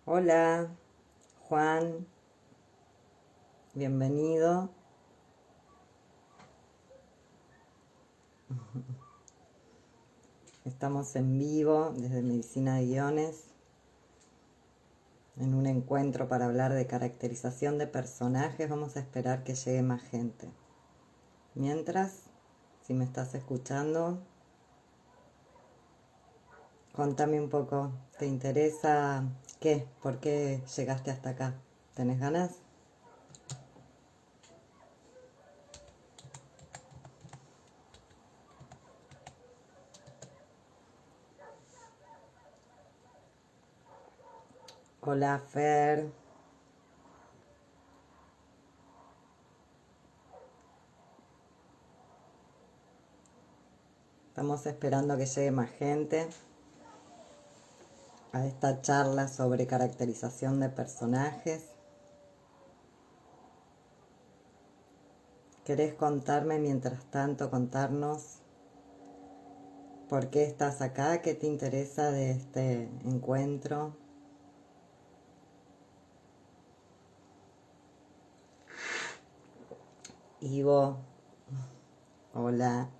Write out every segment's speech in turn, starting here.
Hola, Juan, bienvenido. Estamos en vivo desde Medicina de Guiones en un encuentro para hablar de caracterización de personajes. Vamos a esperar que llegue más gente. Mientras, si me estás escuchando, contame un poco. ¿Te interesa qué? ¿Por qué llegaste hasta acá? ¿Tenés ganas? Hola, Fer. Estamos esperando que llegue más gente a esta charla sobre caracterización de personajes. ¿Querés contarme mientras tanto, contarnos por qué estás acá? ¿Qué te interesa de este encuentro? Ivo, hola,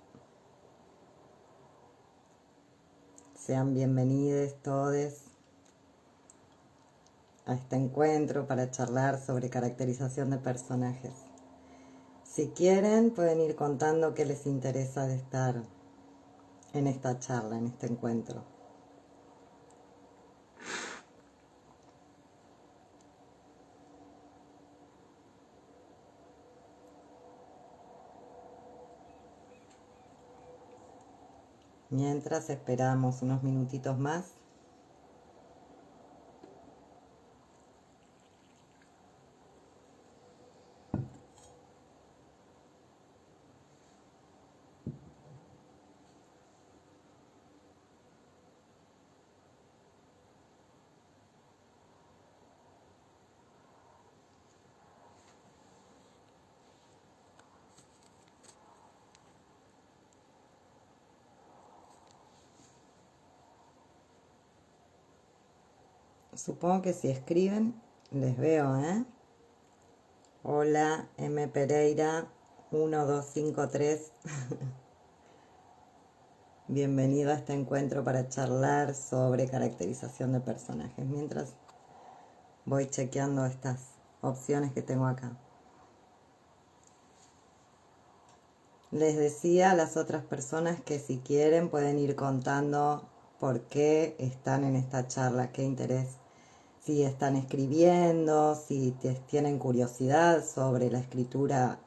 sean bienvenidos todos a este encuentro para charlar sobre caracterización de personajes. Si quieren, pueden ir contando qué les interesa de estar en esta charla, en este encuentro. Mientras esperamos unos minutitos más. Supongo que si escriben, les veo, ¿eh? Hola, M. Pereira, 1253. Bienvenido a este encuentro para charlar sobre caracterización de personajes. Mientras voy chequeando estas opciones que tengo acá. Les decía a las otras personas que si quieren pueden ir contando por qué están en esta charla, qué interés. Si están escribiendo, si tienen curiosidad sobre la escritura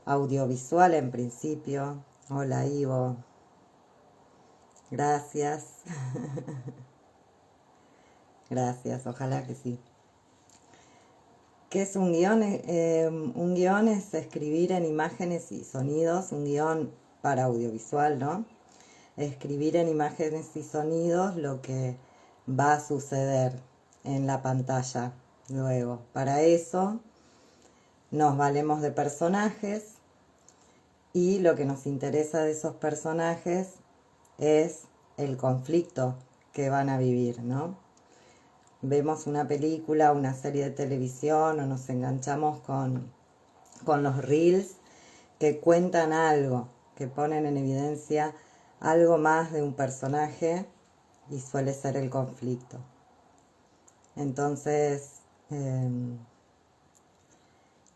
audiovisual en principio. Hola, Ivo. Gracias. Gracias, ojalá que sí. ¿Qué es un guión? Un guión es escribir en imágenes y sonidos, un guión para audiovisual, ¿no? Escribir en imágenes y sonidos lo que va a suceder en la pantalla luego. Para eso nos valemos de personajes y lo que nos interesa de esos personajes es el conflicto que van a vivir, ¿no? Vemos una película, una serie de televisión o nos enganchamos con los reels que cuentan algo, que ponen en evidencia algo más de un personaje y suele ser el conflicto. Entonces,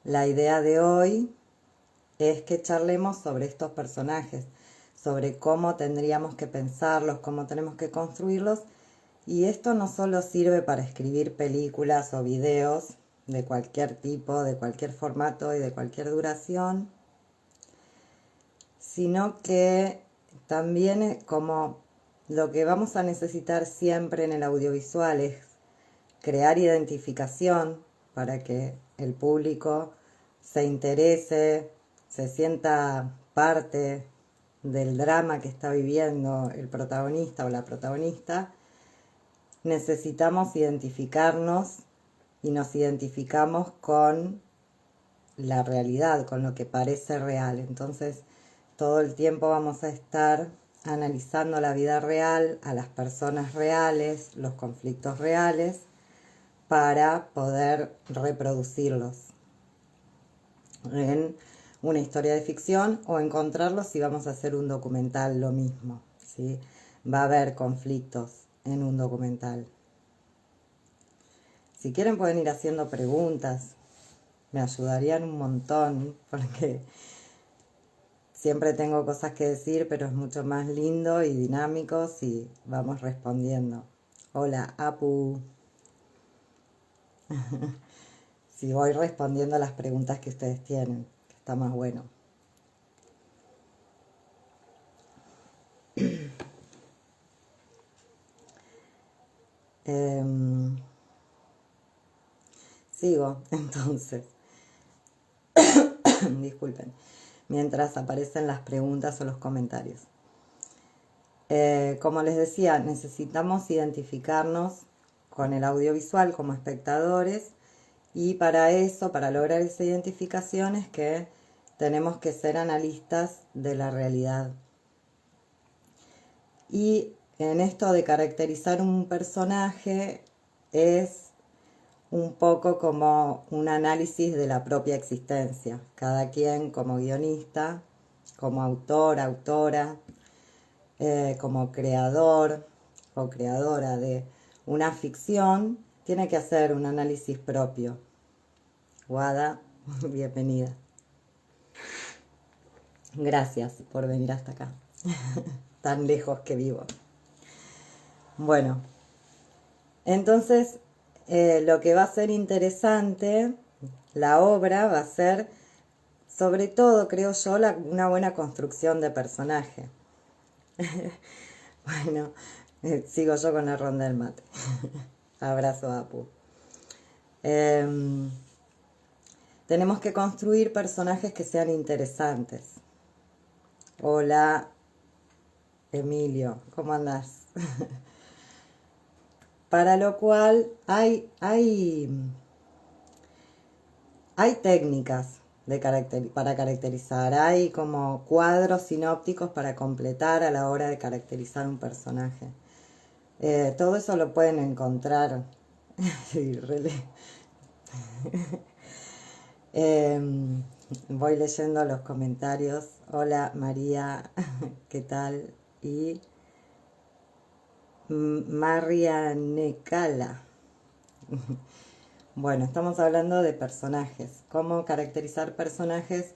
la idea de hoy es que charlemos sobre estos personajes, sobre cómo tendríamos que pensarlos, cómo tenemos que construirlos. Y esto no solo sirve para escribir películas o videos de cualquier tipo, de cualquier formato y de cualquier duración, sino que también como lo que vamos a necesitar siempre en el audiovisual es crear identificación para que el público se interese, se sienta parte del drama que está viviendo el protagonista o la protagonista. Necesitamos identificarnos y nos identificamos con la realidad, con lo que parece real. Entonces, todo el tiempo vamos a estar analizando la vida real, a las personas reales, los conflictos reales, para poder reproducirlos en una historia de ficción o encontrarlos si vamos a hacer un documental, lo mismo, ¿sí? Va a haber conflictos en un documental. Si quieren pueden ir haciendo preguntas, me ayudarían un montón, porque siempre tengo cosas que decir, pero es mucho más lindo y dinámico si vamos respondiendo. Hola, Apu. Si voy respondiendo a las preguntas que ustedes tienen, que está más bueno. Sigo, entonces. Disculpen. Mientras aparecen las preguntas o los comentarios. Como les decía, necesitamos identificarnos con el audiovisual como espectadores y para eso, para lograr esa identificación es que tenemos que ser analistas de la realidad. Y en esto de caracterizar un personaje es un poco como un análisis de la propia existencia. Cada quien como guionista, como autor, autora, como creador o creadora de una ficción, tiene que hacer un análisis propio. Guada, bienvenida. Gracias por venir hasta acá, tan lejos que vivo. Bueno, entonces lo que va a ser interesante, la obra va a ser, sobre todo creo yo, una buena construcción de personaje. Bueno, sigo yo con la ronda del mate. Abrazo, Apu. Tenemos que construir personajes que sean interesantes. Hola, Emilio, ¿cómo andás? Para lo cual hay técnicas para caracterizar, hay como cuadros sinópticos para completar a la hora de caracterizar un personaje. Todo eso lo pueden encontrar. Sí, voy leyendo los comentarios. Hola María, ¿qué tal? Y María Necala. Bueno, estamos hablando de personajes, cómo caracterizar personajes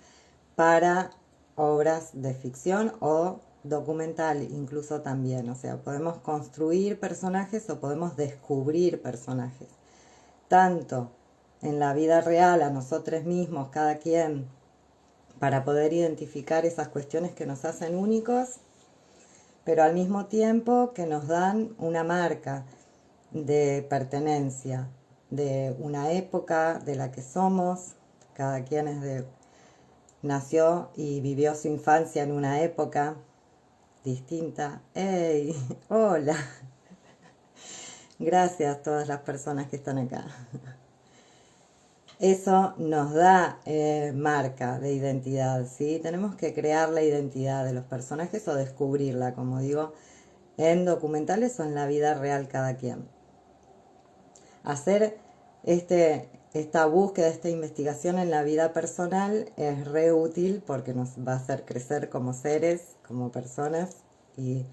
para obras de ficción o documental incluso también. O sea, podemos construir personajes o podemos descubrir personajes. Tanto en la vida real, a nosotros mismos, cada quien, para poder identificar esas cuestiones que nos hacen únicos, pero al mismo tiempo que nos dan una marca de pertenencia, de una época de la que somos. Cada quien nació y vivió su infancia en una época distinta. ¡Hey! ¡Hola! Gracias a todas las personas que están acá. Eso nos da marca de identidad, ¿sí? Tenemos que crear la identidad de los personajes o descubrirla, como digo, en documentales o en la vida real cada quien. Hacer esta búsqueda, esta investigación en la vida personal es re útil porque nos va a hacer crecer como seres, como personas y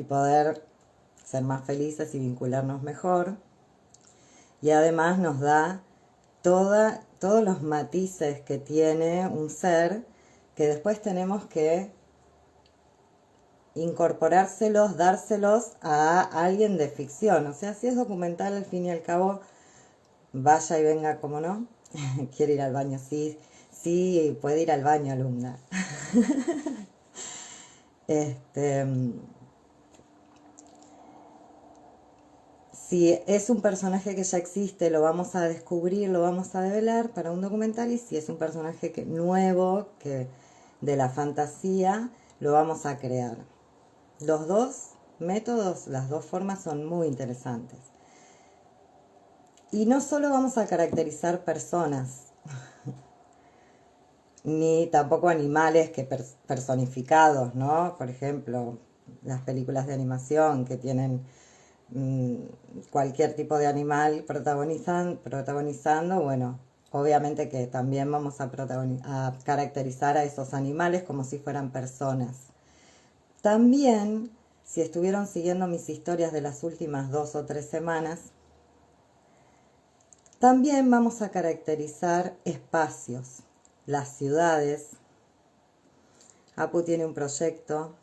poder ser más felices y vincularnos mejor. Y además nos da todos los matices que tiene un ser que después tenemos que incorporárselos, dárselos a alguien de ficción. O sea, si es documental, al fin y al cabo, vaya y venga, como no. Quiere ir al baño, sí, sí, puede ir al baño, alumna. Si es un personaje que ya existe, lo vamos a descubrir, lo vamos a develar para un documental, y si es un personaje nuevo, que de la fantasía, lo vamos a crear. Los dos métodos, las dos formas son muy interesantes. Y no solo vamos a caracterizar personas, ni tampoco animales que personificados, ¿no? Por ejemplo, las películas de animación que tienen mm, cualquier tipo de animal protagonizando, bueno, obviamente que también vamos a caracterizar a esos animales como si fueran personas. También, si estuvieron siguiendo mis historias de las últimas 2 o 3 semanas, también vamos a caracterizar espacios, las ciudades. Apu tiene un proyecto,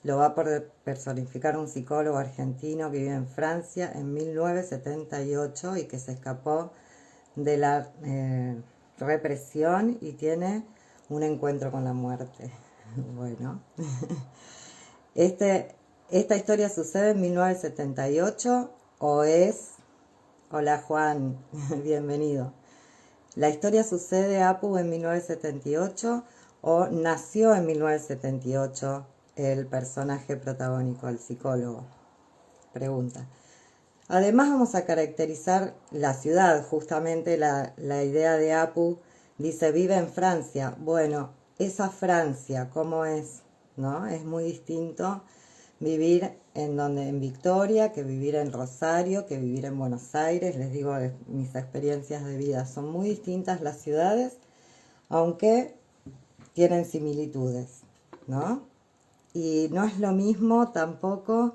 lo va a personificar un psicólogo argentino que vive en Francia en 1978 y que se escapó de la represión y tiene un encuentro con la muerte. Bueno, esta historia sucede en 1978 o es... Hola Juan, bienvenido. La historia sucede, Apu, en 1978 o nació en 1978 el personaje protagónico, el psicólogo. Pregunta. Además vamos a caracterizar la ciudad, justamente la idea de Apu dice vive en Francia. Bueno, esa Francia, ¿cómo es? ¿No? Es muy distinto vivir en Victoria, que vivir en Rosario, que vivir en Buenos Aires. Les digo de mis experiencias de vida, son muy distintas las ciudades, aunque tienen similitudes, ¿no? Y no es lo mismo tampoco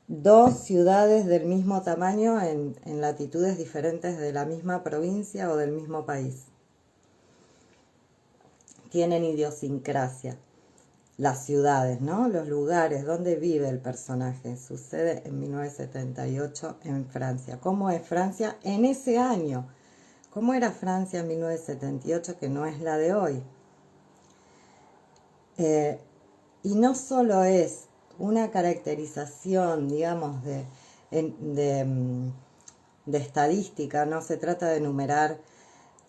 dos ciudades del mismo tamaño en latitudes diferentes de la misma provincia o del mismo país. Tienen idiosincrasia. Las ciudades, ¿no? Los lugares donde vive el personaje. Sucede en 1978 en Francia. ¿Cómo es Francia en ese año? ¿Cómo era Francia en 1978 que no es la de hoy? Y no solo es una caracterización, digamos, de estadística, no se trata de enumerar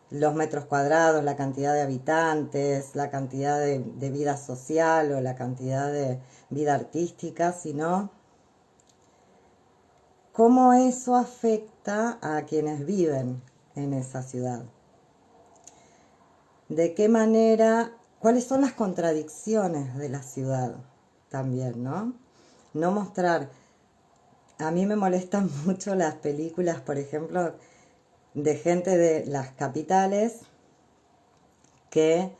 los metros cuadrados, la cantidad de habitantes, la cantidad de vida social o la cantidad de vida artística, sino cómo eso afecta a quienes viven en esa ciudad. De qué manera, cuáles son las contradicciones de la ciudad también, ¿no? No mostrar, a mí me molestan mucho las películas, por ejemplo, de gente de las capitales que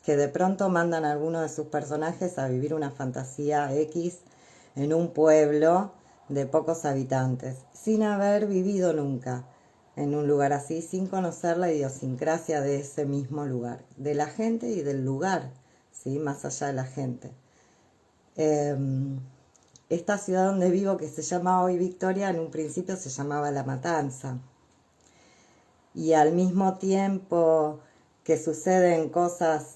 que de pronto mandan a alguno de sus personajes a vivir una fantasía X en un pueblo de pocos habitantes, sin haber vivido nunca en un lugar así, sin conocer la idiosincrasia de ese mismo lugar, de la gente y del lugar, ¿sí? Más allá de la gente. Esta ciudad donde vivo, que se llama hoy Victoria, en un principio se llamaba La Matanza. Y al mismo tiempo que suceden cosas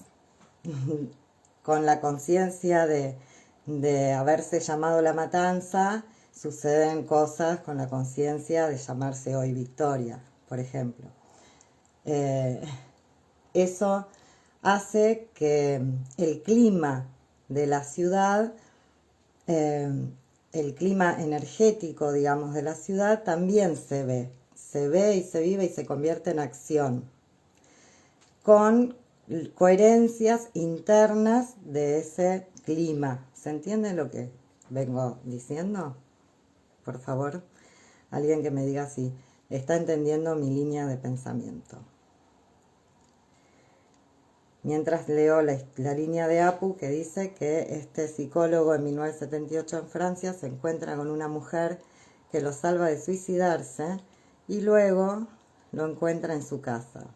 con la conciencia de haberse llamado La Matanza, suceden cosas con la conciencia de llamarse hoy Victoria, por ejemplo. Eso hace que el clima de la ciudad, el clima energético, digamos, de la ciudad también se ve y se vive y se convierte en acción, con coherencias internas de ese clima. ¿Se entiende lo que vengo diciendo? Por favor, alguien que me diga si está entendiendo mi línea de pensamiento. Mientras leo la línea de Apu, que dice que este psicólogo en 1978 en Francia se encuentra con una mujer que lo salva de suicidarse y luego lo encuentra en su casa.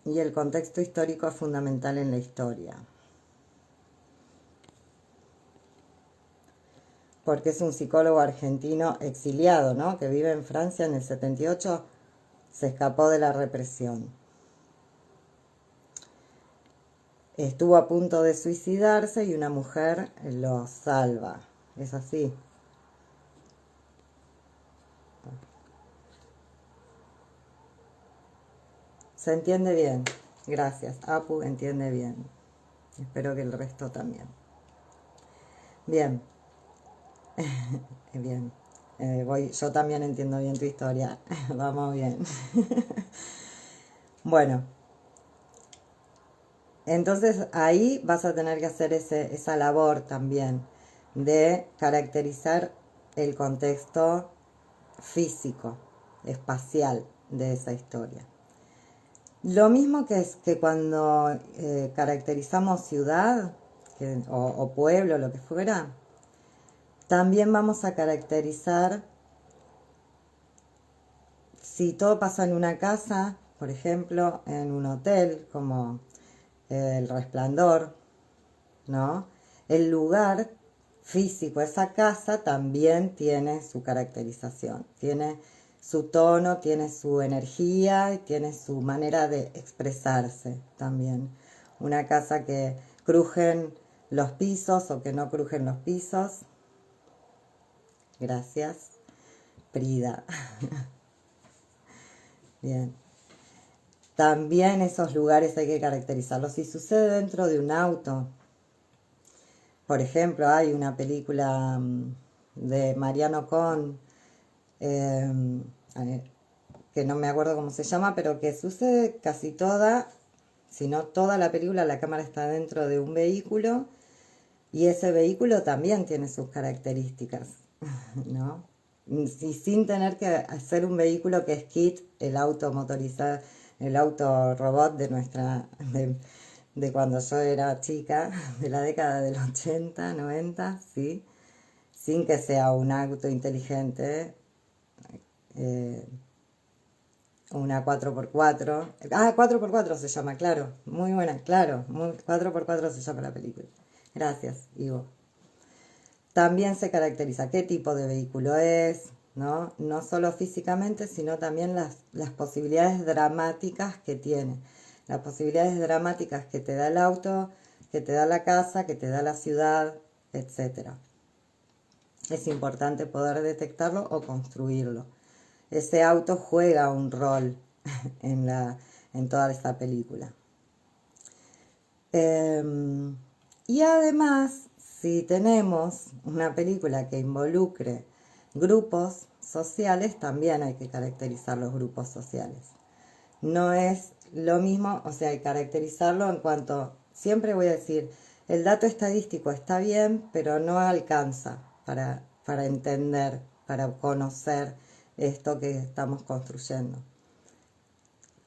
Y el contexto histórico es fundamental en la historia. Porque es un psicólogo argentino exiliado, ¿no? Que vive en Francia en el 78, se escapó de la represión. Estuvo a punto de suicidarse y una mujer lo salva. ¿Es así? Se entiende bien. Gracias. Apu entiende bien. Espero que el resto también. Bien. Bien. Yo también entiendo bien tu historia. Vamos bien. Bueno. Entonces ahí vas a tener que hacer esa labor también de caracterizar el contexto físico, espacial de esa historia. Lo mismo que es que cuando caracterizamos ciudad o pueblo, lo que fuera, también vamos a caracterizar si todo pasa en una casa, por ejemplo, en un hotel como El Resplandor, ¿no? El lugar físico, esa casa también tiene su caracterización, tiene su tono, tiene su energía y tiene su manera de expresarse también. Una casa que crujen los pisos o que no crujen los pisos. Gracias, Prida. Bien. También esos lugares hay que caracterizarlos. Si sucede dentro de un auto, por ejemplo, hay una película de Mariano Con, eh, que no me acuerdo cómo se llama, pero que sucede casi toda, si no toda la película, la cámara está dentro de un vehículo y ese vehículo también tiene sus características, ¿no? Y sin tener que hacer un vehículo que es KIT, el auto motorizado, el auto robot de cuando yo era chica, de la década del 80, 90, ¿sí? Sin que sea un auto inteligente, eh, una 4x4. Ah, 4x4 se llama, claro. Muy buena, claro. 4x4 se llama la película. Gracias, Ivo. También se caracteriza qué tipo de vehículo es, ¿no? No solo físicamente, sino también las posibilidades dramáticas que tiene. Las posibilidades dramáticas que te da el auto, que te da la casa, que te da la ciudad, etcétera. Es importante poder detectarlo o construirlo. Ese auto juega un rol en toda esta película. Y además, si tenemos una película que involucre grupos sociales, también hay que caracterizar los grupos sociales. No es lo mismo, o sea, hay que caracterizarlo en cuanto, siempre voy a decir, el dato estadístico está bien, pero no alcanza para entender, para conocer esto que estamos construyendo.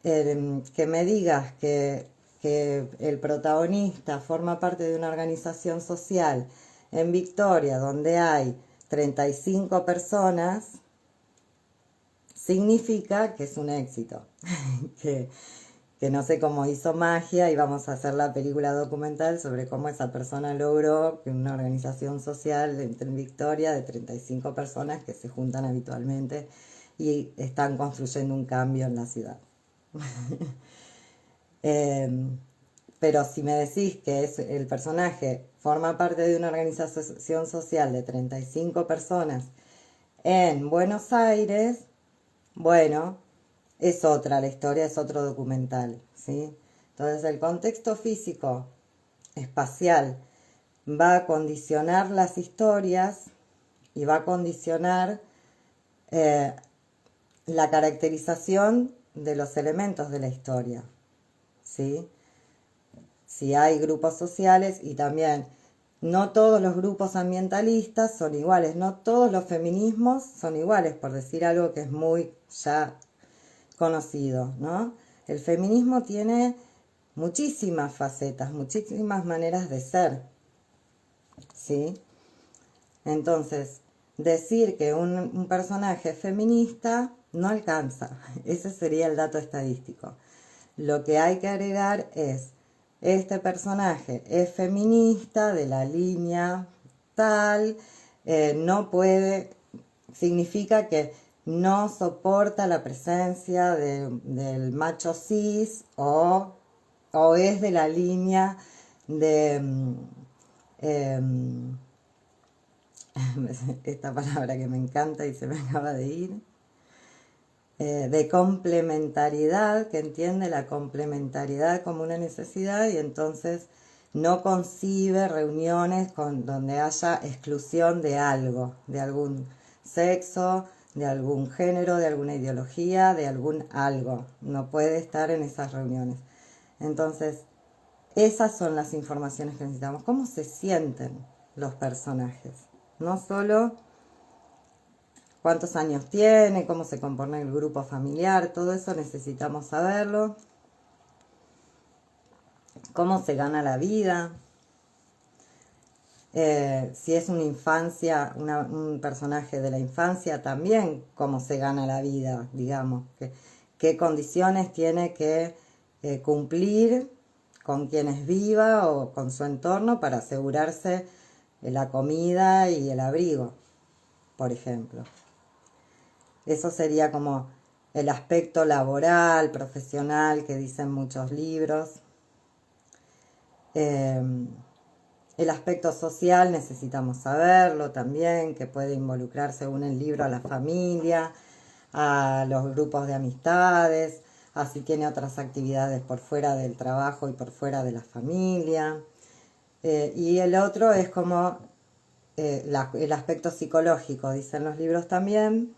Que me digas que el protagonista forma parte de una organización social en Victoria donde hay 35 personas, significa que es un éxito, que, que no sé cómo hizo magia y vamos a hacer la película documental sobre cómo esa persona logró que una organización social en Victoria de 35 personas que se juntan habitualmente y están construyendo un cambio en la ciudad. Pero si me decís que el personaje forma parte de una organización social de 35 personas en Buenos Aires, bueno, es otra la historia, es otro documental, ¿sí? Entonces el contexto físico, espacial, va a condicionar las historias y va a condicionar eh, la caracterización de los elementos de la historia, ¿sí? Si hay grupos sociales y también no todos los grupos ambientalistas son iguales, no todos los feminismos son iguales, por decir algo que es muy ya conocido, ¿no? El feminismo tiene muchísimas facetas, muchísimas maneras de ser, ¿sí? Entonces, decir que un personaje es feminista no alcanza, ese sería el dato estadístico. Lo que hay que agregar es, este personaje es feminista de la línea tal, no puede, significa que no soporta la presencia del macho cis o es de la línea de em, esta palabra que me encanta y se me acaba de ir, de complementariedad, que entiende la complementariedad como una necesidad y entonces no concibe reuniones donde haya exclusión de algo, de algún sexo, de algún género, de alguna ideología, de algún algo. No puede estar en esas reuniones. Entonces, Esas son las informaciones que necesitamos. ¿Cómo se sienten los personajes? No solo cuántos años tiene, cómo se compone el grupo familiar, todo eso necesitamos saberlo. Cómo se gana la vida. Si es una infancia, un personaje de la infancia también, cómo se gana la vida, digamos. Qué condiciones tiene que cumplir con quienes viva o con su entorno para asegurarse la comida y el abrigo, por ejemplo. Eso sería como el aspecto laboral, profesional, que dicen muchos libros. El aspecto social necesitamos saberlo también, que puede involucrar según el libro a la familia, a los grupos de amistades, así tiene otras actividades por fuera del trabajo y por fuera de la familia. Y el otro es como el aspecto psicológico, dicen los libros también,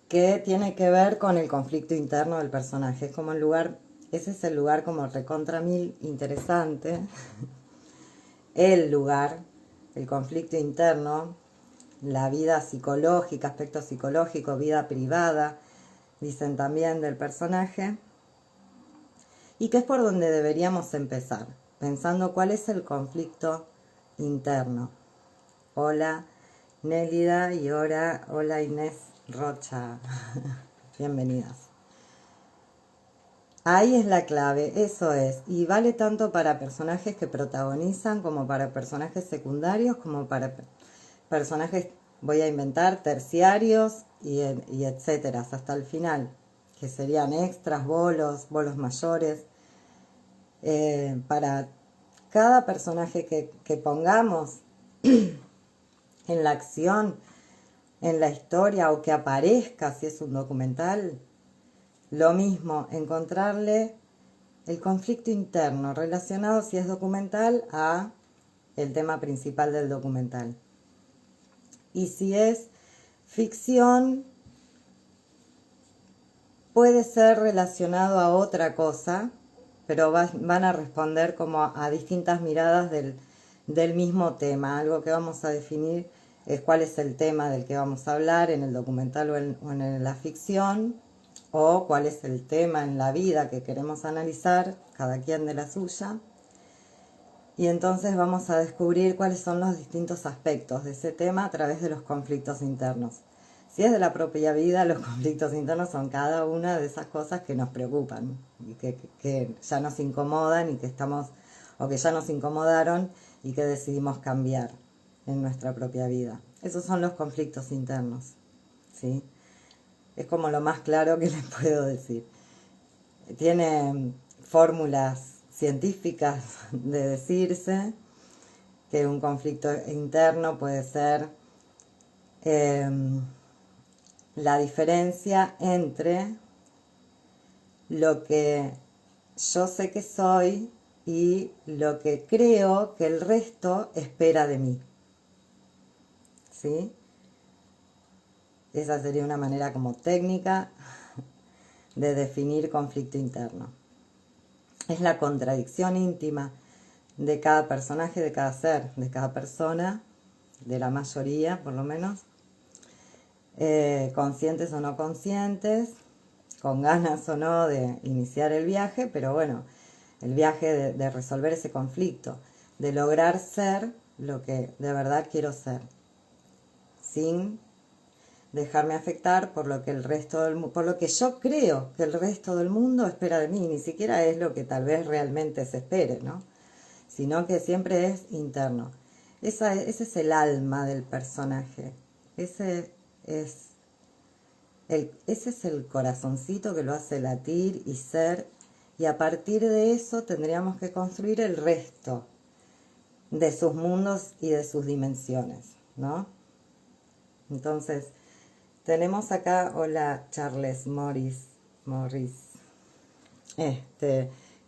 que tiene que ver con el conflicto interno del personaje. Es como el lugar, ese es el lugar como recontra mil interesante, el lugar, el conflicto interno, la vida psicológica, aspecto psicológico, vida privada, dicen también del personaje, y que es por donde deberíamos empezar, pensando cuál es el conflicto interno. Hola Nélida y hola Inés Rocha, bienvenidas. Ahí es la clave, eso es, y vale tanto para personajes que protagonizan como para personajes secundarios, como para personajes, voy a inventar, terciarios y etcétera, hasta el final, que serían extras, bolos mayores. Para cada personaje que pongamos en la acción, en la historia o que aparezca si es un documental, lo mismo, encontrarle el conflicto interno relacionado si es documental a el tema principal del documental. Y si es ficción, puede ser relacionado a otra cosa, pero van a responder como a distintas miradas del mismo tema. Algo que vamos a definir es cuál es el tema del que vamos a hablar en el documental o en la ficción, o cuál es el tema en la vida que queremos analizar, cada quien de la suya. Y entonces vamos a descubrir cuáles son los distintos aspectos de ese tema a través de los conflictos internos. Si es de la propia vida, los conflictos internos son cada una de esas cosas que nos preocupan y que ya nos incomodan y que estamos, o que ya nos incomodaron y que decidimos cambiar en nuestra propia vida. Esos son los conflictos internos, ¿sí? Es como lo más claro que les puedo decir. Tiene fórmulas científicas de decirse que un conflicto interno puede ser la diferencia entre lo que yo sé que soy y lo que creo que el resto espera de mí. ¿Sí? Esa sería una manera como técnica de definir conflicto interno. Es la contradicción íntima de cada personaje, de cada ser, de cada persona, de la mayoría por lo menos, conscientes o no conscientes, con ganas o no de iniciar el viaje, pero bueno, el viaje de resolver ese conflicto, de lograr ser lo que de verdad quiero ser, sin dejarme afectar por lo que por lo que yo creo que el resto del mundo espera de mí, ni siquiera es lo que tal vez realmente se espere, ¿no? Sino que siempre es interno. Ese es el alma del personaje. Ese es el corazoncito que lo hace latir y ser, y a partir de eso tendríamos que construir el resto de sus mundos y de sus dimensiones, ¿no? Entonces, tenemos acá, hola Charles Morris.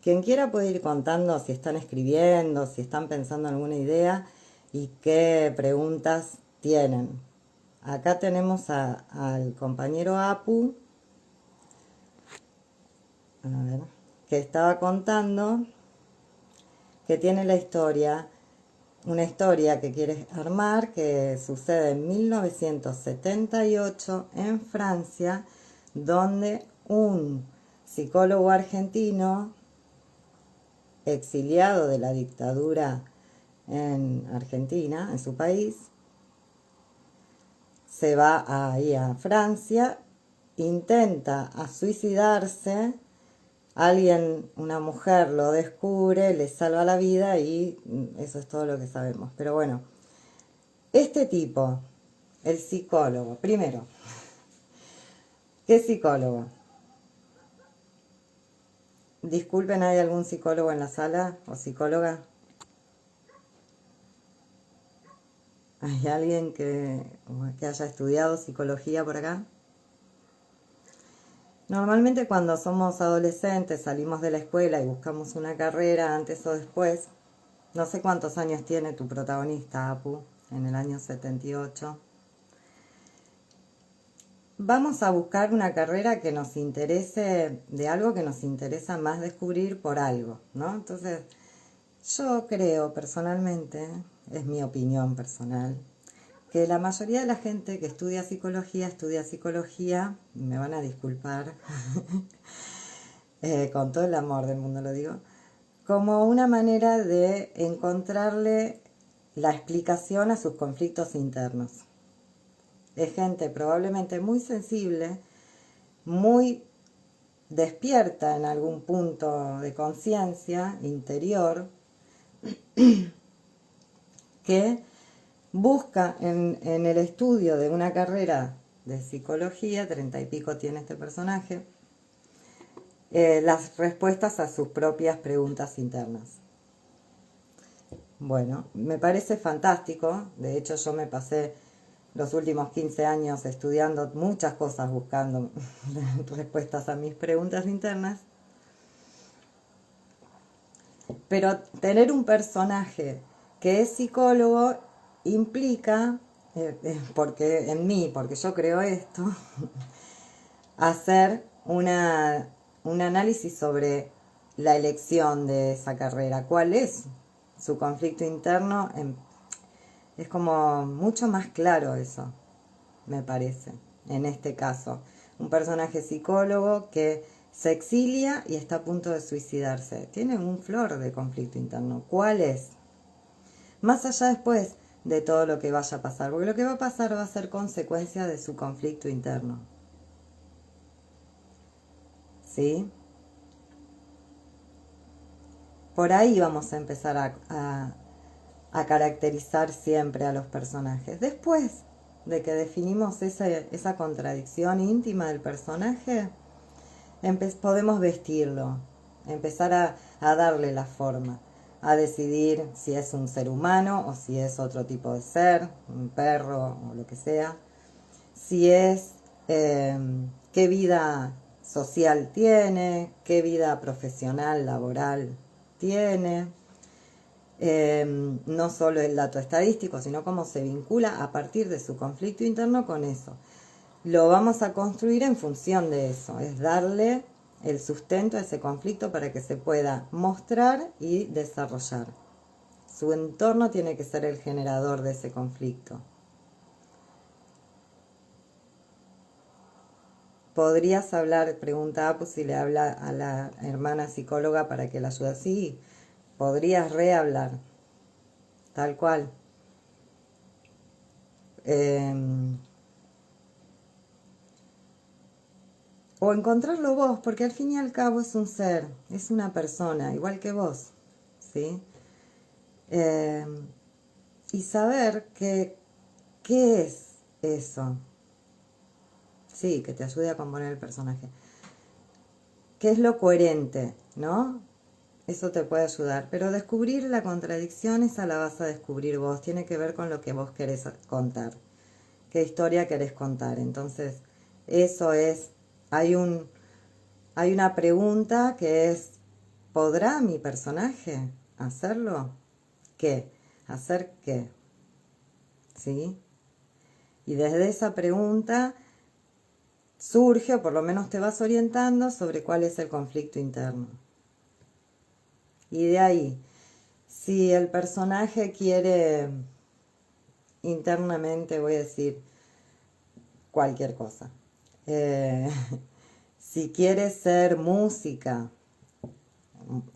Quien quiera puede ir contando si están escribiendo, si están pensando en alguna idea y qué preguntas tienen. Acá tenemos al compañero Apu. A ver, que estaba contando que tiene una historia que quiere armar, que sucede en 1978 en Francia, donde un psicólogo argentino exiliado de la dictadura en Argentina, en su país, se va ahí a Francia, intenta suicidarse, alguien, una mujer lo descubre, le salva la vida y eso es todo lo que sabemos. Pero bueno, este tipo, el psicólogo, primero, ¿qué psicólogo? Disculpen, ¿hay algún psicólogo en la sala o psicóloga? ¿Hay alguien que haya estudiado psicología por acá? Normalmente cuando somos adolescentes, salimos de la escuela y buscamos una carrera antes o después, no sé cuántos años tiene tu protagonista, Apu, en el año 78. Vamos a buscar una carrera que nos interese, de algo que nos interesa más descubrir por algo, ¿no? Entonces, yo creo personalmente, es mi opinión personal, que la mayoría de la gente que estudia psicología, y me van a disculpar, con todo el amor del mundo lo digo, como una manera de encontrarle la explicación a sus conflictos internos. Es gente probablemente muy sensible, muy despierta en algún punto de conciencia interior, que busca en el estudio de una carrera de psicología, 30 y pico tiene este personaje, las respuestas a sus propias preguntas internas. Bueno, me parece fantástico. De hecho, yo me pasé los últimos 15 años estudiando muchas cosas, buscando respuestas a mis preguntas internas. Pero tener un personaje que es psicólogo implica, porque yo creo esto, hacer un análisis sobre la elección de esa carrera. ¿Cuál es su conflicto interno? Es como mucho más claro eso, me parece, en este caso. Un personaje psicólogo que se exilia y está a punto de suicidarse. Tiene un flor de conflicto interno. ¿Cuál es? Más allá después de todo lo que vaya a pasar, porque lo que va a pasar va a ser consecuencia de su conflicto interno. ¿Sí? Por ahí vamos a empezar a caracterizar siempre a los personajes. Después de que definimos esa contradicción íntima del personaje, podemos vestirlo, empezar a darle la forma, a decidir si es un ser humano o si es otro tipo de ser, un perro o lo que sea, si es qué vida social tiene, qué vida profesional, laboral tiene, no solo el dato estadístico, sino cómo se vincula a partir de su conflicto interno con eso. Lo vamos a construir en función de eso, es darle el sustento a ese conflicto para que se pueda mostrar y desarrollar. Su entorno tiene que ser el generador de ese conflicto. ¿Podrías hablar? Pregunta Apu si le habla a la hermana psicóloga para que la ayude. Sí, podrías rehablar, tal cual. O encontrarlo vos, porque al fin y al cabo es un ser, es una persona, igual que vos, ¿sí? Y saber qué es eso. Sí, que te ayude a componer el personaje. ¿Qué es lo coherente, no? Eso te puede ayudar. Pero descubrir la contradicción, esa la vas a descubrir vos. Tiene que ver con lo que vos querés contar. ¿Qué historia querés contar? Entonces, eso es... Hay una pregunta que es, ¿podrá mi personaje hacerlo? ¿Qué? ¿Hacer qué? ¿Sí? Y desde esa pregunta surge, o por lo menos te vas orientando sobre cuál es el conflicto interno. Y de ahí, si el personaje quiere internamente, voy a decir cualquier cosa. Eh, si quiere ser música,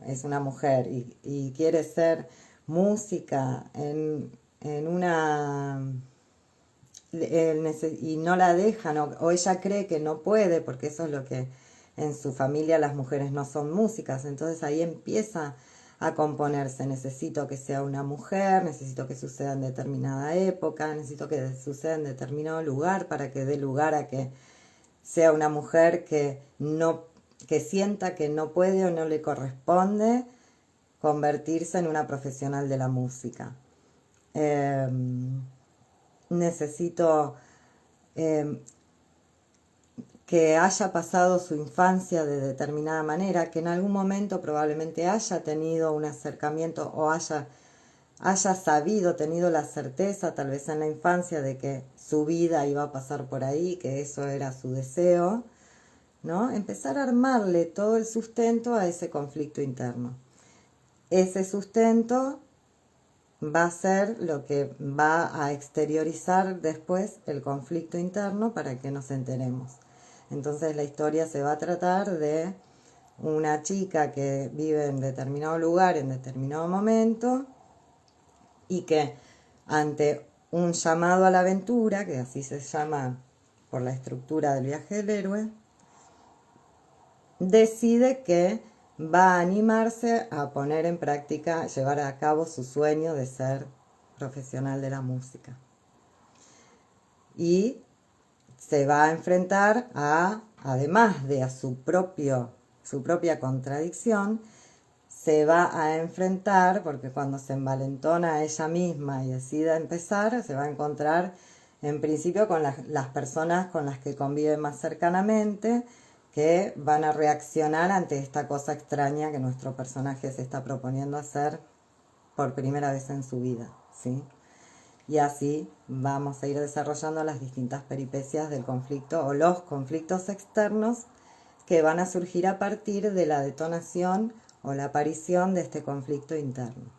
es una mujer y quiere ser música en una y no la dejan o ella cree que no puede porque eso es lo que en su familia las mujeres no son músicas, entonces ahí empieza a componerse, necesito que sea una mujer, necesito que suceda en determinada época, necesito que suceda en determinado lugar para que dé lugar a que sea una mujer que no, que sienta que no puede o no le corresponde convertirse en una profesional de la música. Eh, necesito eh, que haya pasado su infancia de determinada manera, que en algún momento probablemente haya tenido un acercamiento o haya sabido, tenido la certeza tal vez en la infancia de que su vida iba a pasar por ahí, que eso era su deseo, ¿no? Empezar a armarle todo el sustento a ese conflicto interno. Ese sustento va a ser lo que va a exteriorizar después el conflicto interno para que nos enteremos. Entonces la historia se va a tratar de una chica que vive en determinado lugar, en determinado momento, y que ante un llamado a la aventura, que así se llama por la estructura del viaje del héroe, decide que va a animarse a poner en práctica, llevar a cabo su sueño de ser profesional de la música. Y se va a enfrentar además de a su propia contradicción, se va a enfrentar, porque cuando se envalentona a ella misma y decide empezar, se va a encontrar en principio con las personas con las que convive más cercanamente, que van a reaccionar ante esta cosa extraña que nuestro personaje se está proponiendo hacer por primera vez en su vida, ¿sí? Y así vamos a ir desarrollando las distintas peripecias del conflicto o los conflictos externos que van a surgir a partir de la detonación o la aparición de este conflicto interno.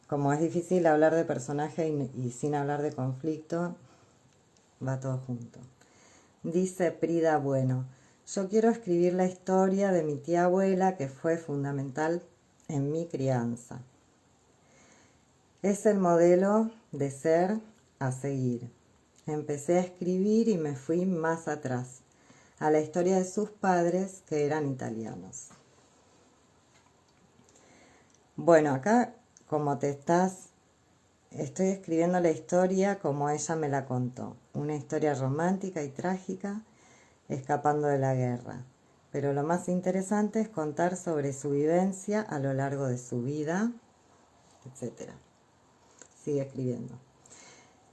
Como es difícil hablar de personaje y sin hablar de conflicto, va todo junto. Dice Prida Bueno, yo quiero escribir la historia de mi tía abuela que fue fundamental en mi crianza. Es el modelo de ser a seguir. Empecé a escribir y me fui más atrás, a la historia de sus padres que eran italianos. Bueno, acá como estoy escribiendo la historia como ella me la contó. Una historia romántica y trágica, escapando de la guerra. Pero lo más interesante es contar sobre su vivencia a lo largo de su vida, etc. Sigue escribiendo.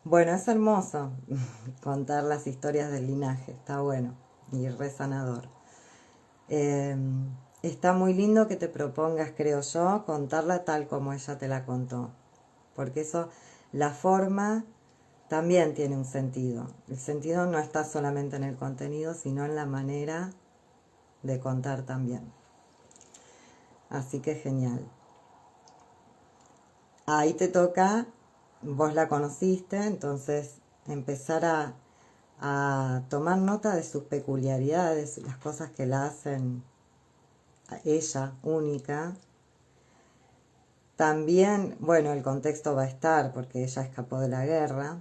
Bueno, es hermoso contar las historias del linaje, está bueno y re sanador. Está muy lindo que te propongas, creo yo, contarla tal como ella te la contó, porque eso, la forma también tiene un sentido. El sentido no está solamente en el contenido, sino en la manera de contar también. Así que genial. Ahí te toca, vos la conociste, entonces empezar a tomar nota de sus peculiaridades, las cosas que la hacen a ella única. También, bueno, el contexto va a estar porque ella escapó de la guerra.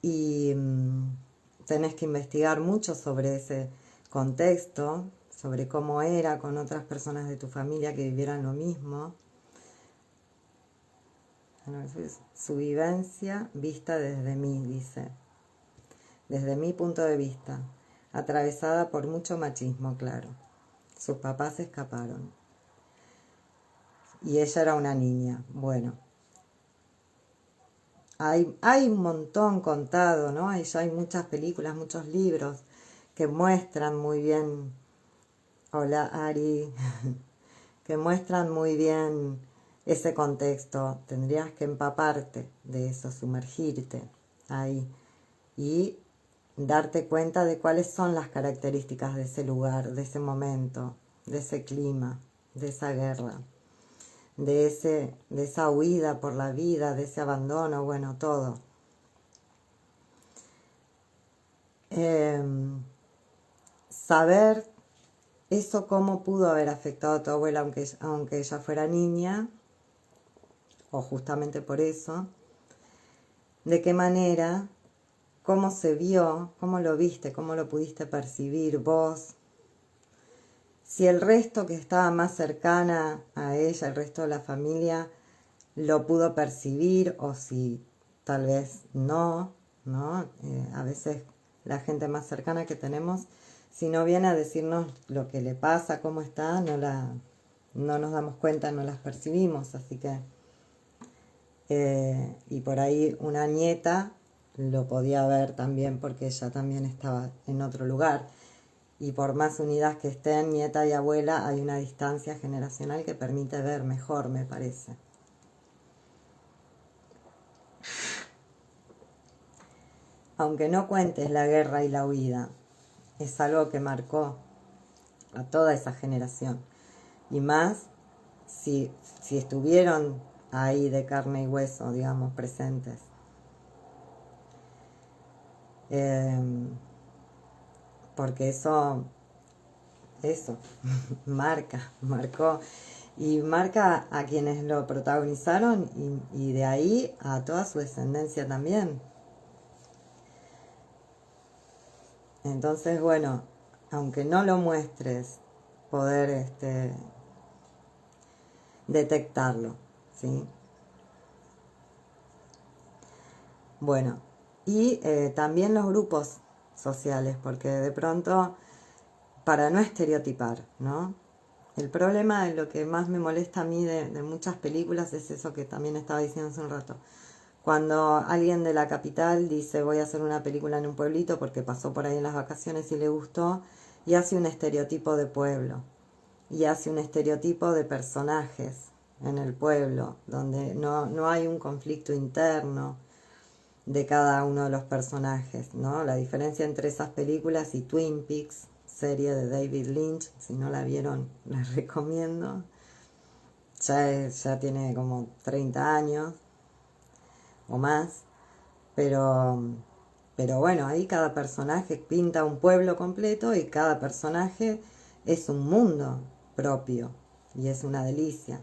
Y tenés que investigar mucho sobre ese contexto, sobre cómo era con otras personas de tu familia que vivieran lo mismo. Su vivencia vista desde mí, dice, desde mi punto de vista, atravesada por mucho machismo, claro. Sus papás escaparon y ella era una niña. Bueno, hay un montón contado, ¿no? Ya hay muchas películas, muchos libros que muestran muy bien, hola Ari, que muestran muy bien ese contexto. Tendrías que empaparte de eso, sumergirte ahí y darte cuenta de cuáles son las características de ese lugar, de ese momento, de ese clima, de esa guerra, de esa huida por la vida, de ese abandono, bueno, todo. Saber eso cómo pudo haber afectado a tu abuela aunque ella fuera niña, o justamente por eso, de qué manera, cómo se vio, cómo lo viste, cómo lo pudiste percibir vos, si el resto que estaba más cercana a ella, el resto de la familia, lo pudo percibir o si tal vez no, ¿no? A veces la gente más cercana que tenemos, si no viene a decirnos lo que le pasa, cómo está, no nos damos cuenta, no las percibimos, así que y por ahí una nieta lo podía ver también porque ella también estaba en otro lugar. Y por más unidas que estén, nieta y abuela, hay una distancia generacional que permite ver mejor, me parece. Aunque no cuentes la guerra y la huida, es algo que marcó a toda esa generación. Y más si estuvieron ahí de carne y hueso, digamos, presentes. Porque eso marcó y marca a quienes lo protagonizaron y de ahí a toda su descendencia también. Entonces, bueno, aunque no lo muestres, poder detectarlo, ¿sí? Bueno, y también los grupos sociales, porque de pronto, para no estereotipar, ¿no? El problema de lo que más me molesta a mí de muchas películas es eso que también estaba diciendo hace un rato. Cuando alguien de la capital dice voy a hacer una película en un pueblito porque pasó por ahí en las vacaciones y le gustó, y hace un estereotipo de pueblo, y hace un estereotipo de personajes en el pueblo, donde no hay un conflicto interno de cada uno de los personajes, ¿no? La diferencia entre esas películas y Twin Peaks, serie de David Lynch, si no la vieron, les recomiendo. Ya tiene como 30 años o más, pero bueno, ahí cada personaje pinta un pueblo completo y cada personaje es un mundo propio y es una delicia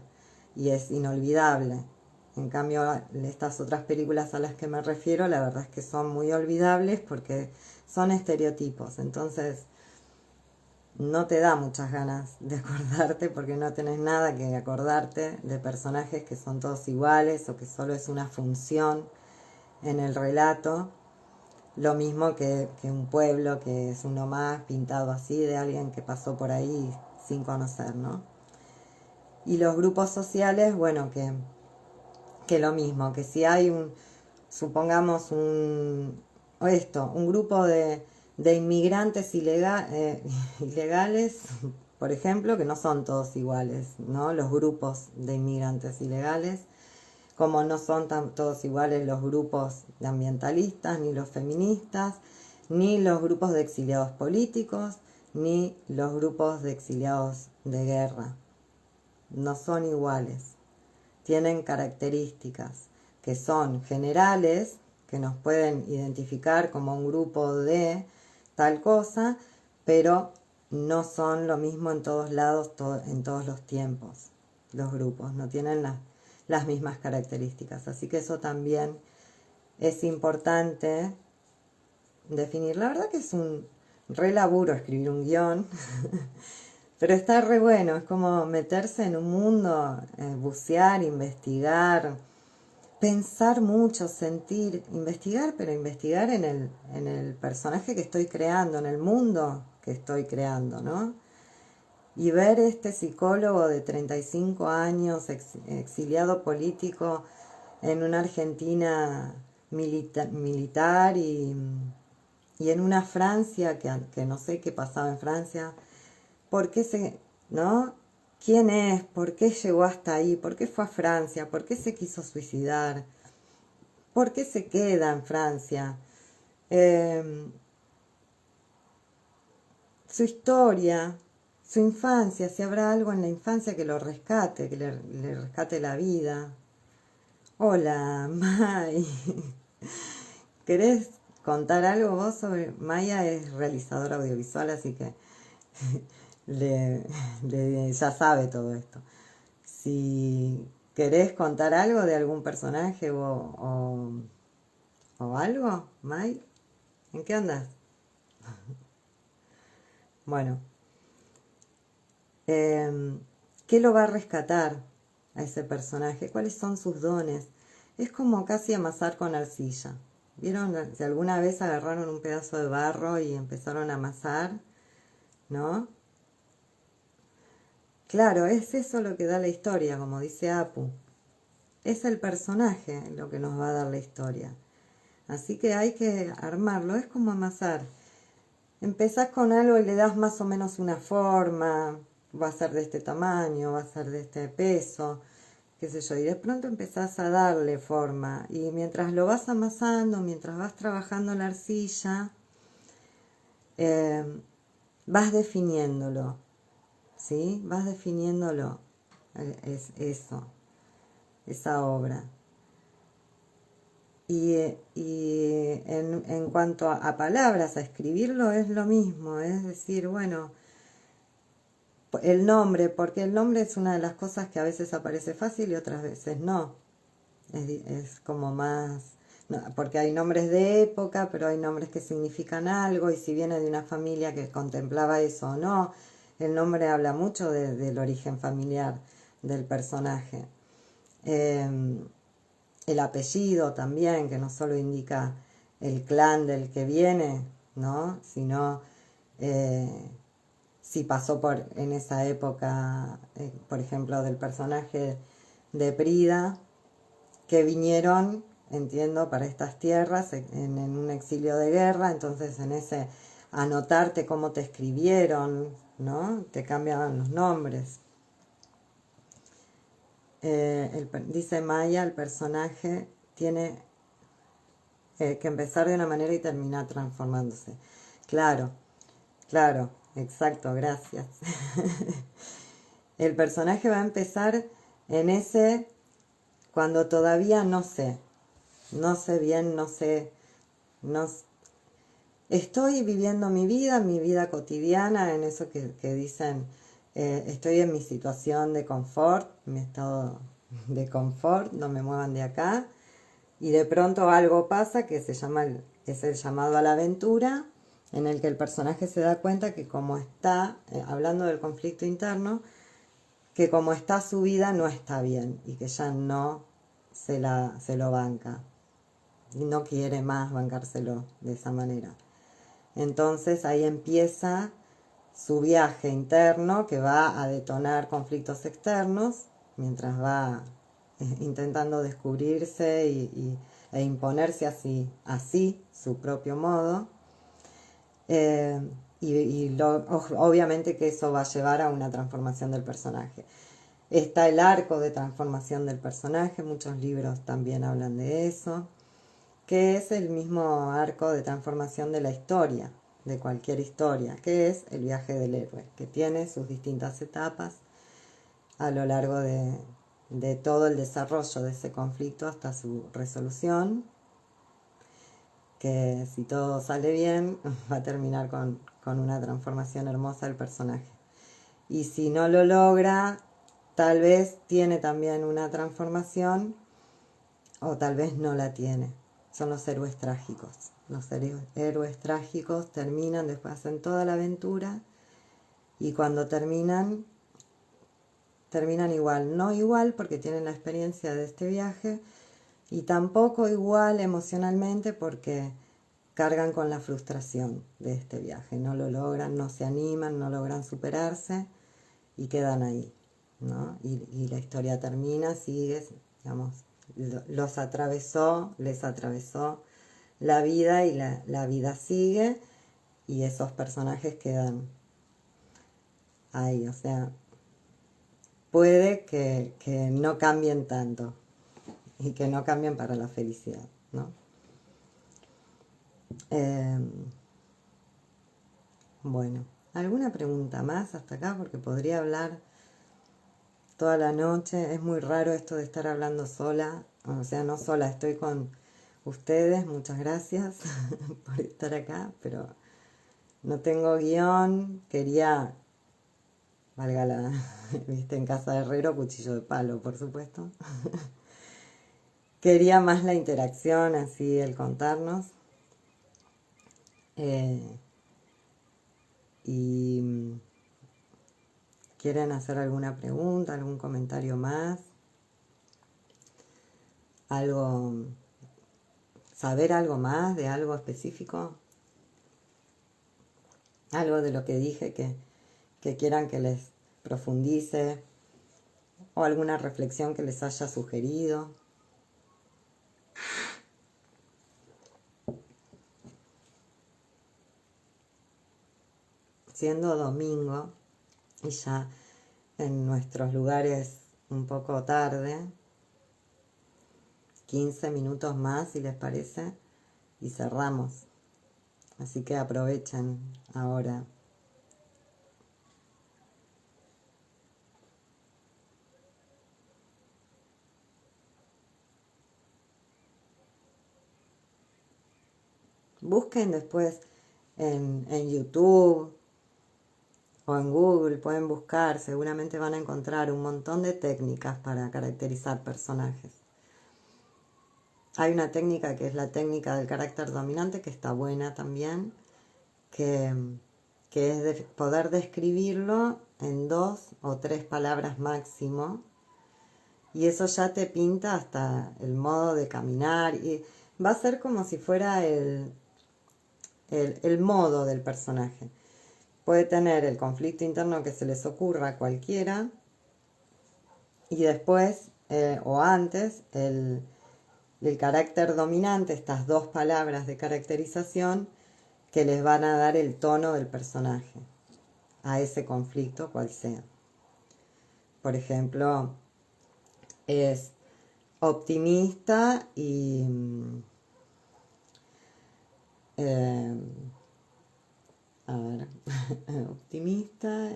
y es inolvidable. En cambio, estas otras películas a las que me refiero, la verdad es que son muy olvidables porque son estereotipos. Entonces, no te da muchas ganas de acordarte porque no tenés nada que acordarte de personajes que son todos iguales o que solo es una función en el relato. Lo mismo que un pueblo que es uno más pintado así de alguien que pasó por ahí sin conocer, ¿no? Y los grupos sociales, bueno, que lo mismo, que si hay supongamos un grupo de inmigrantes ilegales, por ejemplo, que no son todos iguales, ¿no? Los grupos de inmigrantes ilegales, como no son todos iguales los grupos de ambientalistas, ni los feministas, ni los grupos de exiliados políticos, ni los grupos de exiliados de guerra. No son iguales. Tienen características que son generales, que nos pueden identificar como un grupo de tal cosa, pero no son lo mismo en todos lados, en todos los tiempos. Los grupos no tienen las mismas características. Así que eso también es importante definir. La verdad que es un re laburo escribir un guión, pero está re bueno, es como meterse en un mundo, bucear, investigar, pensar mucho, sentir, investigar, pero investigar en el personaje que estoy creando, en el mundo que estoy creando, ¿no? Y ver este psicólogo de 35 años, exiliado político en una Argentina militar y en una Francia que no sé qué pasaba en Francia. ¿Por qué no? ¿Quién es? ¿Por qué llegó hasta ahí? ¿Por qué fue a Francia? ¿Por qué se quiso suicidar? ¿Por qué se queda en Francia? su historia, su infancia, si habrá algo en la infancia que lo rescate, que le rescate la vida. Hola, May. ¿Querés contar algo vos sobre...? Maya es realizadora audiovisual, así que le, ya sabe todo esto. Si querés contar algo de algún personaje o algo, May, ¿en qué andas? Bueno, ¿qué lo va a rescatar a ese personaje? ¿Cuáles son sus dones? Es como casi amasar con arcilla. ¿Vieron? Si alguna vez agarraron un pedazo de barro y empezaron a amasar, ¿no? Claro, es eso lo que da la historia, como dice Apu. Es el personaje lo que nos va a dar la historia. Así que hay que armarlo, es como amasar. Empezás con algo y le das más o menos una forma, va a ser de este tamaño, va a ser de este peso, qué sé yo, y de pronto empezás a darle forma. Y mientras lo vas amasando, mientras vas trabajando la arcilla, eh, vas definiéndolo, ¿sí? Vas definiéndolo, es eso, esa obra. Y en cuanto a palabras, a escribirlo es lo mismo, es decir, bueno, el nombre, porque el nombre es una de las cosas que a veces aparece fácil y otras veces no. Es como más, no, porque hay nombres de época, pero hay nombres que significan algo, y si viene de una familia que contemplaba eso o no, el nombre habla mucho del origen familiar del personaje. El apellido también, que no solo indica el clan del que viene, ¿no? Sino si pasó por en esa época, por ejemplo, del personaje de Prida, que vinieron, entiendo, para estas tierras en un exilio de guerra, entonces en ese anotarte cómo te escribieron, ¿no? Te cambiaban los nombres. Dice Maya, el personaje tiene que empezar de una manera y terminar transformándose. Claro, claro, exacto, gracias. El personaje va a empezar en ese cuando todavía no sé bien, no estoy viviendo mi vida cotidiana, en eso que dicen, estoy en mi situación de confort, mi estado de confort, no me muevan de acá, y de pronto algo pasa que es el llamado a la aventura, en el que el personaje se da cuenta que como está, hablando del conflicto interno, que como está su vida no está bien y que ya no se lo banca y no quiere más bancárselo de esa manera. Entonces ahí empieza su viaje interno que va a detonar conflictos externos mientras va intentando descubrirse e imponerse así su propio modo. Obviamente que eso va a llevar a una transformación del personaje. Está el arco de transformación del personaje, muchos libros también hablan de eso, que es el mismo arco de transformación de la historia, de cualquier historia, que es el viaje del héroe, que tiene sus distintas etapas a lo largo de todo el desarrollo de ese conflicto hasta su resolución, que si todo sale bien va a terminar con una transformación hermosa del personaje. Y si no lo logra, tal vez tiene también una transformación o tal vez no la tiene. Son los héroes trágicos. Los héroes trágicos terminan, después hacen toda la aventura y cuando terminan igual. No igual porque tienen la experiencia de este viaje y tampoco igual emocionalmente porque cargan con la frustración de este viaje. No lo logran, no se animan, no logran superarse y quedan ahí, ¿no? Y la historia termina, sigue, digamos, les atravesó la vida y la vida sigue y esos personajes quedan ahí, o sea, puede que no cambien tanto y que no cambien para la felicidad, ¿no? Bueno, ¿Alguna pregunta más hasta acá? Porque podría hablar toda la noche. Es muy raro esto de estar hablando sola. O sea, no sola, estoy con ustedes. Muchas gracias por estar acá, pero no tengo guión. Quería, valga la, viste, en casa de herrero, cuchillo de palo, por supuesto. Quería más la interacción, así el contarnos. Y quieren hacer alguna pregunta, algún comentario más, algo, saber algo más de algo específico, algo de lo que dije que quieran que les profundice o alguna reflexión que les haya sugerido. Siendo domingo y ya en nuestros lugares un poco tarde, 15 minutos más si les parece y cerramos. Así que aprovechen ahora. Busquen después en YouTube o en Google, pueden buscar, seguramente van a encontrar un montón de técnicas para caracterizar personajes. Hay una técnica que es la técnica del carácter dominante, que está buena también, que es de poder describirlo en 2 o 3 palabras máximo, y eso ya te pinta hasta el modo de caminar, y va a ser como si fuera el modo del personaje. Puede tener el conflicto interno que se les ocurra a cualquiera, y después o antes el carácter dominante, estas 2 palabras de caracterización que les van a dar el tono del personaje a ese conflicto, cual sea. Por ejemplo, es optimista y a ver, optimista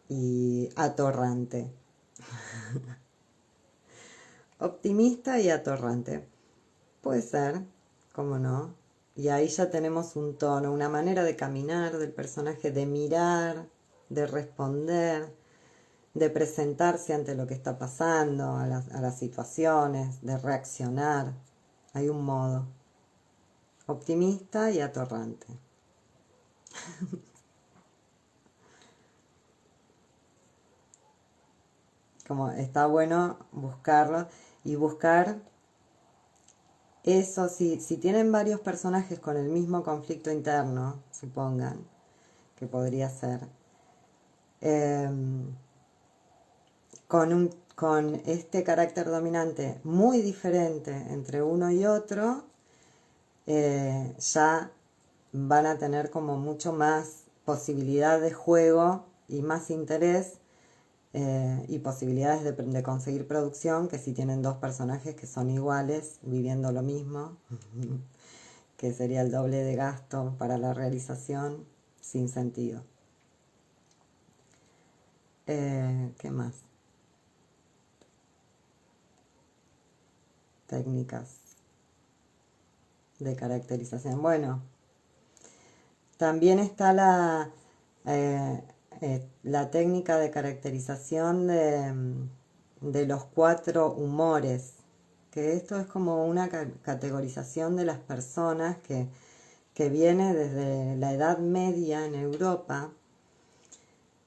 y atorrante. Optimista y atorrante. Puede ser, cómo no. Y ahí ya tenemos un tono, una manera de caminar del personaje, de mirar, de responder, de presentarse ante lo que está pasando, a las situaciones, de reaccionar. Hay un modo. Optimista y atorrante. Como está bueno buscarlo y buscar eso, si tienen varios personajes con el mismo conflicto interno, supongan que podría ser, con este carácter dominante muy diferente entre uno y otro, ya van a tener como mucho más posibilidad de juego y más interés y posibilidades de conseguir producción que si tienen 2 personajes que son iguales, viviendo lo mismo, que sería el doble de gasto para la realización, sin sentido. ¿Qué más? Técnicas de caracterización. Bueno, también está la técnica de caracterización de los 4 humores, que esto es como una categorización de las personas que viene desde la Edad Media en Europa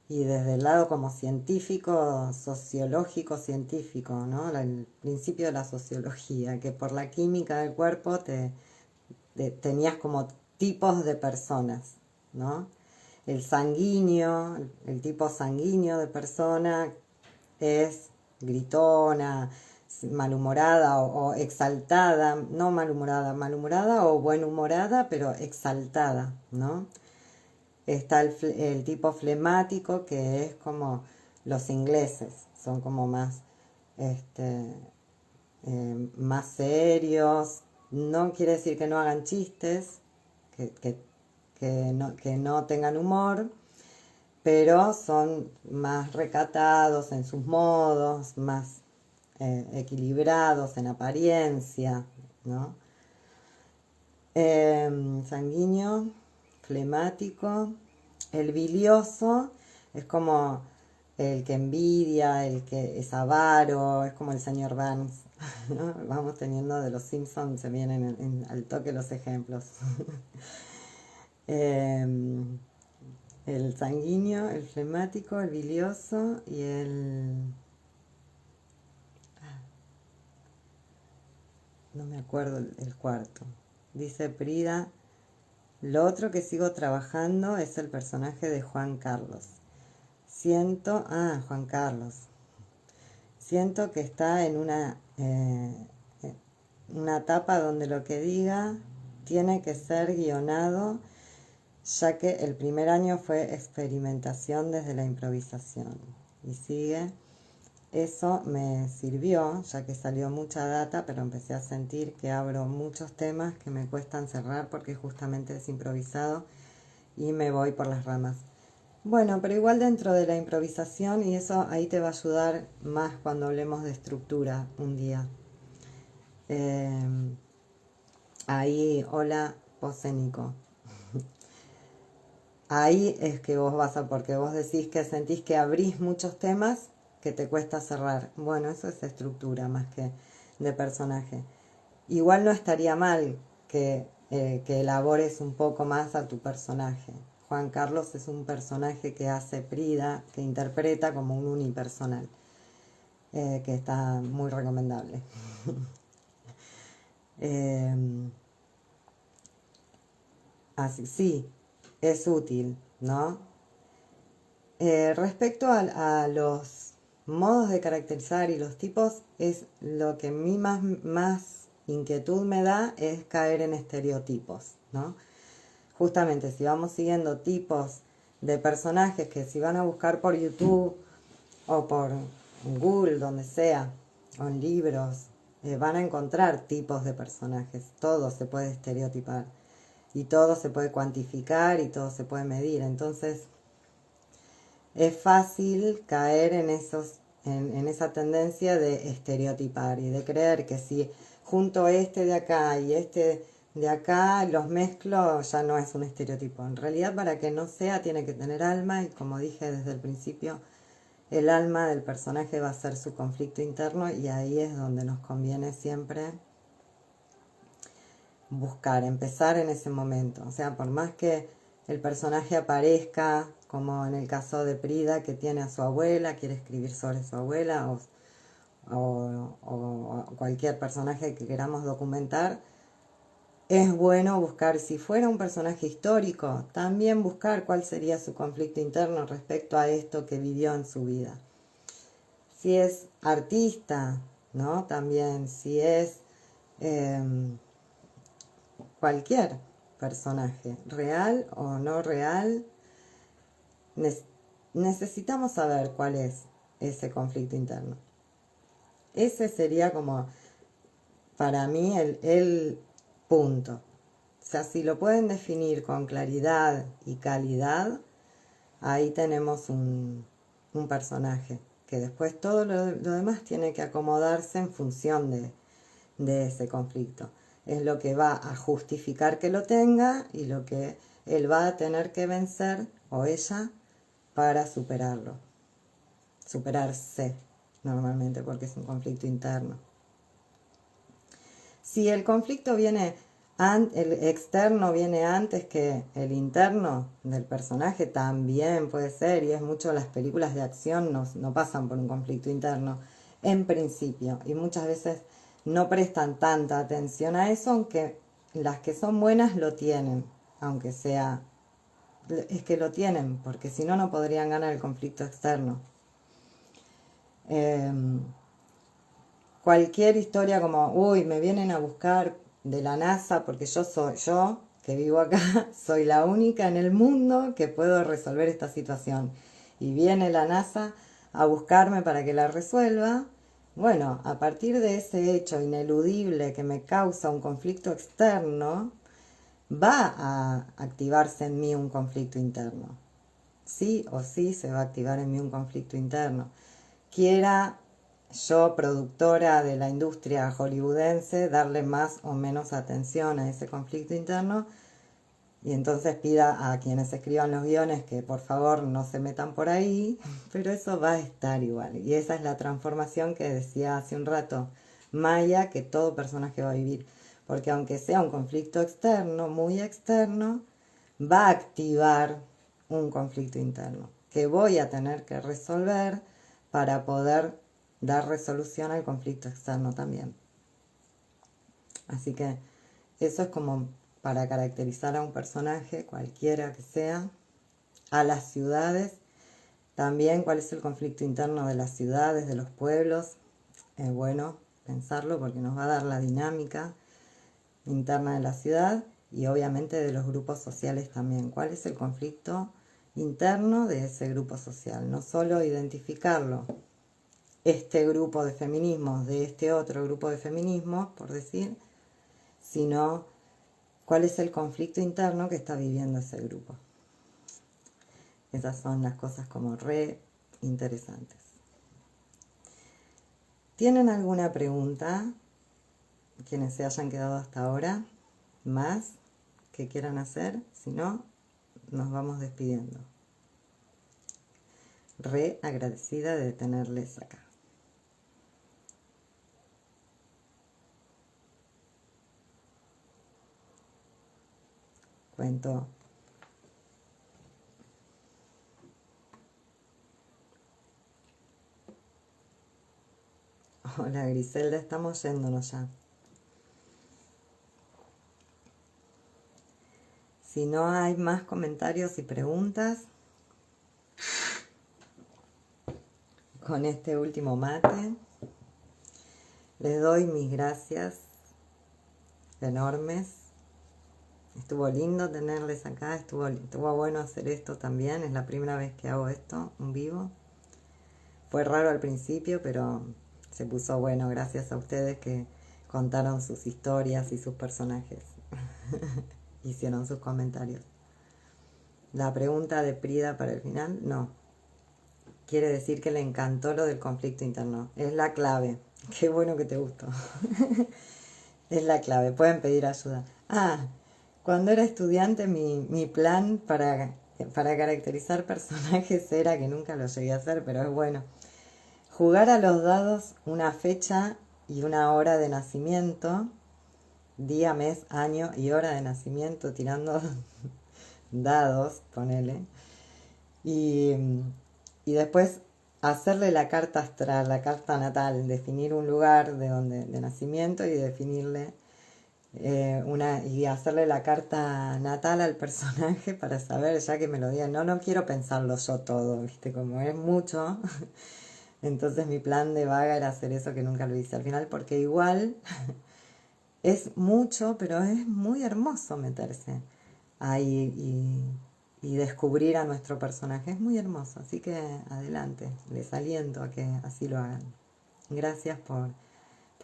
y desde el lado como científico, sociológico, científico, ¿no? El principio de la sociología, que por la química del cuerpo tenías como tipos de personas, ¿no? El sanguíneo, el tipo sanguíneo de persona es gritona, malhumorada o exaltada, no malhumorada, malhumorada o buenhumorada, pero exaltada, ¿no? Está el tipo flemático, que es como los ingleses, son como más, más serios. No quiere decir que no hagan chistes, que no tengan humor, pero son más recatados en sus modos, más equilibrados en apariencia, ¿no? Sanguíneo, flemático. El bilioso es como el que envidia, el que es avaro, es como el señor Burns, ¿no? Vamos teniendo de los Simpsons, se vienen al toque los ejemplos. El sanguíneo, el flemático, el bilioso y no me acuerdo el cuarto. Dice Prida, lo otro que sigo trabajando es el personaje de Juan Carlos. Juan Carlos. Siento que está en una etapa donde lo que diga tiene que ser guionado, ya que el primer año fue experimentación desde la improvisación. Y sigue, eso me sirvió, ya que salió mucha data, pero empecé a sentir que abro muchos temas que me cuestan cerrar porque justamente es improvisado y me voy por las ramas. Bueno, pero igual dentro de la improvisación, y eso ahí te va a ayudar más cuando hablemos de estructura un día. Ahí, hola, Posénico. Ahí es que porque vos decís que sentís que abrís muchos temas que te cuesta cerrar. Bueno, eso es estructura más que de personaje. Igual no estaría mal que elabores un poco más a tu personaje. Juan Carlos es un personaje que hace Prida, que interpreta como un unipersonal, que está muy recomendable. Así, sí, es útil, ¿no? Respecto a los modos de caracterizar y los tipos, es lo que a mí más inquietud me da es caer en estereotipos, ¿no? Justamente si vamos siguiendo tipos de personajes que si van a buscar por YouTube o por Google, donde sea, o en libros, van a encontrar tipos de personajes. Todo se puede estereotipar y todo se puede cuantificar y todo se puede medir. Entonces es fácil caer en esa tendencia de estereotipar y de creer que si junto este de acá y este de acá los mezclo, ya no es un estereotipo. En realidad, para que no sea, tiene que tener alma, y como dije desde el principio, el alma del personaje va a ser su conflicto interno, y ahí es donde nos conviene siempre empezar en ese momento. O sea, por más que el personaje aparezca, como en el caso de Prida, que tiene a su abuela, quiere escribir sobre su abuela, o cualquier personaje que queramos documentar, es bueno buscar, si fuera un personaje histórico, también buscar cuál sería su conflicto interno respecto a esto que vivió en su vida. Si es artista, ¿no? También, si es cualquier personaje, real o no real, necesitamos saber cuál es ese conflicto interno. Ese sería como, para mí, el punto. O sea, si lo pueden definir con claridad y calidad, ahí tenemos un personaje, que después todo lo demás tiene que acomodarse en función de ese conflicto. Es lo que va a justificar que lo tenga y lo que él va a tener que vencer, o ella, para superarlo. Superarse, normalmente, porque es un conflicto interno. Si el conflicto el externo viene antes que el interno del personaje, también puede ser, y es mucho, las películas de acción no pasan por un conflicto interno, en principio, y muchas veces no prestan tanta atención a eso, aunque las que son buenas lo tienen, aunque sea, es que lo tienen, porque si no, no podrían ganar el conflicto externo. Cualquier historia como, uy, me vienen a buscar de la NASA porque yo, que vivo acá, soy la única en el mundo que puedo resolver esta situación. Y viene la NASA a buscarme para que la resuelva. Bueno, a partir de ese hecho ineludible que me causa un conflicto externo, va a activarse en mí un conflicto interno. Sí o sí se va a activar en mí un conflicto interno. Quiera yo, productora de la industria hollywoodense, darle más o menos atención a ese conflicto interno, y entonces pida a quienes escriban los guiones que por favor no se metan por ahí, pero eso va a estar igual. Y esa es la transformación que decía hace un rato Maya, que todo personaje va a vivir. Porque aunque sea un conflicto externo, muy externo, va a activar un conflicto interno que voy a tener que resolver para poder dar resolución al conflicto externo también. Así que eso es como para caracterizar a un personaje, cualquiera que sea, a las ciudades, también cuál es el conflicto interno de las ciudades, de los pueblos. Es bueno pensarlo porque nos va a dar la dinámica interna de la ciudad y obviamente de los grupos sociales también. ¿Cuál es el conflicto interno de ese grupo social? No solo identificarlo, este grupo de feminismos de este otro grupo de feminismos, por decir, sino cuál es el conflicto interno que está viviendo ese grupo. Esas son las cosas como re interesantes. ¿Tienen alguna pregunta? Quienes se hayan quedado hasta ahora, más que quieran hacer, si no, nos vamos despidiendo. Re agradecida de tenerles acá. Cuento. Hola Griselda, estamos yéndonos ya. Si no hay más comentarios y preguntas, con este último mate, les doy mis gracias enormes. Estuvo lindo tenerles acá, estuvo bueno hacer esto también, es la primera vez que hago esto, en vivo. Fue raro al principio, pero se puso bueno gracias a ustedes que contaron sus historias y sus personajes. Hicieron sus comentarios. La pregunta de Prida para el final, no. Quiere decir que le encantó lo del conflicto interno. Es la clave. Qué bueno que te gustó. Es la clave. Pueden pedir ayuda. Cuando era estudiante mi plan para caracterizar personajes era, que nunca lo llegué a hacer, pero es bueno, jugar a los dados una fecha y una hora de nacimiento, día, mes, año y hora de nacimiento, tirando dados, ponele, y, y después hacerle la carta astral, la carta natal, definir un lugar de nacimiento y definirle y hacerle la carta natal al personaje para saber, ya que me lo digan. No quiero pensarlo yo todo, viste, como es mucho. Entonces mi plan de vaga era hacer eso, que nunca lo hice al final, porque igual es mucho, pero es muy hermoso meterse ahí y descubrir a nuestro personaje. Es muy hermoso, así que adelante, les aliento a que así lo hagan. Gracias por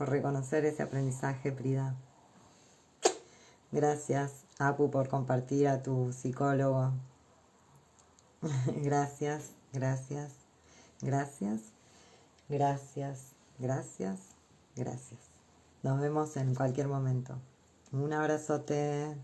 reconocer ese aprendizaje, Prida. Gracias, Apu, por compartir a tu psicólogo. Gracias, gracias, gracias, gracias, gracias, gracias. Nos vemos en cualquier momento. Un abrazote.